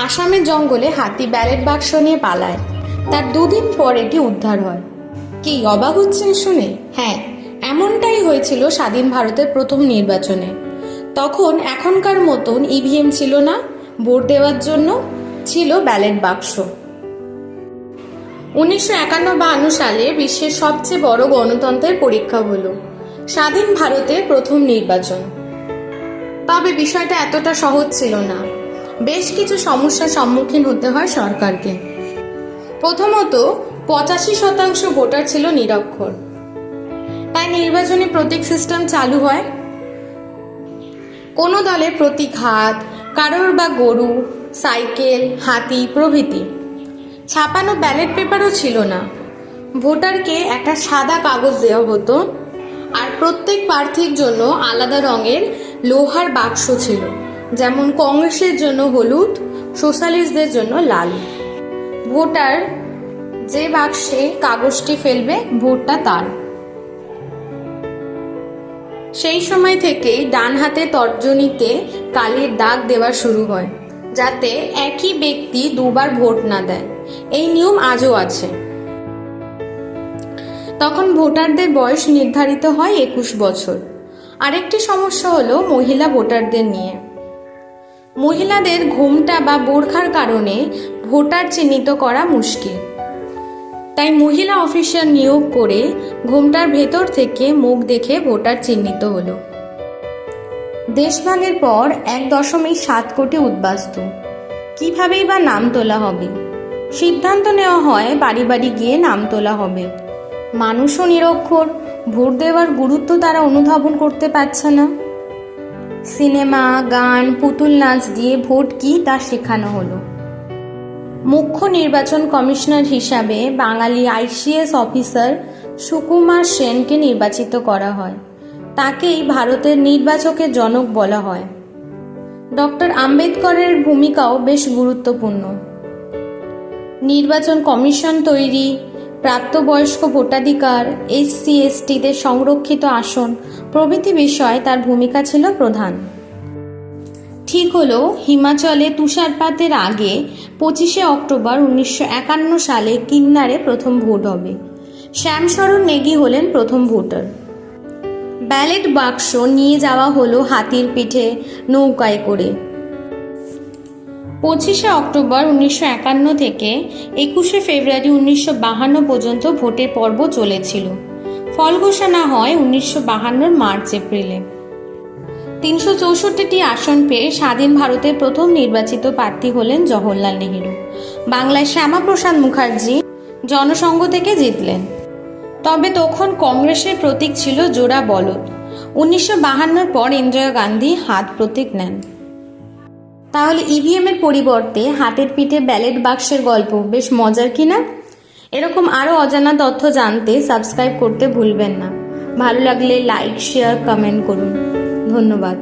আসামের জঙ্গলে হাতি ব্যালট বাক্স নিয়ে পালায়। তার দুদিন পর এটি উদ্ধার হয়। কি অবাক হচ্ছেন শুনে? হ্যাঁ, এমনটাই হয়েছিল স্বাধীন ভারতের প্রথম নির্বাচনে। তখন এখনকার মতন ইভিএম ছিল না, ভোট দেওয়ার জন্য ছিল ব্যালট বাক্স। 1951-52 সালে বিশ্বের সবচেয়ে বড় গণতন্ত্রের পরীক্ষা হলো স্বাধীন ভারতের প্রথম নির্বাচন। তবে বিষয়টা এতটা সহজ ছিল না। বেশ কিছু সমস্যার সম্মুখীন হতে হয় সরকারকে। প্রথমত, 85% ভোটার ছিল নিরক্ষর, তাই নির্বাচনী প্রতীক সিস্টেম চালু হয়। কোনো দলের প্রতীক হাত, কারোর বা গরু, সাইকেল, হাতি প্রভৃতি। ছাপানো ব্যালট পেপারও ছিল না। ভোটারকে একটা সাদা কাগজ দেওয়া হতো, আর প্রত্যেক প্রার্থীর জন্য আলাদা রঙের লোহার বাক্স ছিল, যেমন কংগ্রেসের জন্য হলুদ, সোশ্যালিস্টদের জন্য লাল। ভোটার যে বাক্সে কাগজটি ফেলবে, ভোটটা তার। সেই সময় থেকেই ডান হাতে তর্জনীতে কালির দাগ দেওয়া শুরু হয়, যাতে একই ব্যক্তি দুবার ভোট না দেয়। এই নিয়ম আজও আছে। তখন ভোটারদের বয়স নির্ধারিত হয় 21 বছর। আরেকটি সমস্যা হলো মহিলা ভোটারদের নিয়ে। মহিলাদের ঘোমটা বা বোরখার কারণে ভোটার চিহ্নিত করা মুশকিল, তাই মহিলা অফিসার নিয়োগ করে ঘোমটার ভেতর থেকে মুখ দেখে ভোটার চিহ্নিত হলো। দেশভাগের পর 1.7 কোটি উদ্বাস্তু। কিভাবেই বা নাম তোলা হবে? সিদ্ধান্ত নেওয়া হয় বাড়ি বাড়ি গিয়ে নাম তোলা হবে। মানুষও নিরক্ষর, ভোট দেওয়ার গুরুত্ব তারা অনুধাবন করতে পারছে না। সিনেমা, গান, পুতুল নাচ দিয়ে ভোট কি তা শেখানো হলো। মুখ্য নির্বাচন কমিশনার হিসাবে বাঙালি আইসিএস অফিসার সুকুমার সেনকে নির্বাচিত করা হয়। তাকেই ভারতের নির্বাচকের জনক বলা হয়। ডক্টর আম্বেদকরের ভূমিকাও বেশ গুরুত্বপূর্ণ। নির্বাচন কমিশন তৈরি, প্রাপ্তবয়স্ক ভোটাধিকার, SC/STদের সংরক্ষিত আসন প্রভৃতি বিষয়ে তার ভূমিকা ছিল প্রধান। ঠিক হলো হিমাচলে তুষারপাতের আগে 25শে অক্টোবর 1951 সালে কিন্নারে প্রথম ভোট হবে। শ্যামশরণ নেগি হলেন প্রথম ভোটার। ব্যালট বাক্স নিয়ে যাওয়া হলো হাতির পিঠে নৌকায় করে। 25শে অক্টোবর 1951 থেকে 21শে ফেব্রুয়ারি 1952 পর্যন্ত ভোটের পর্ব চলেছিল। ফল ঘোষণা হয় 1952 মার্চ এপ্রিলে। 364টি আসন পেয়ে স্বাধীন ভারতের প্রথম নির্বাচিত প্রার্থী হলেন জওহরলাল নেহেরু। বাংলায় শ্যামাপ্রসাদ মুখার্জি জনসংঘ থেকে জিতলেন। তবে তখন কংগ্রেসের প্রতীক ছিল জোড়া বলদ। 1952 পর ইন্দিরা গান্ধী হাত প্রতীক নেন। তাহলে ইভিএম এর পরিবর্তে হাতের পিঠে ব্যালট বাক্সের গল্প বেশ মজার কিনা? এরকম আরও অজানা তথ্য জানতে সাবস্ক্রাইব করতে ভুলবেন না। ভালো লাগলে লাইক, শেয়ার, কমেন্ট করুন। ধন্যবাদ।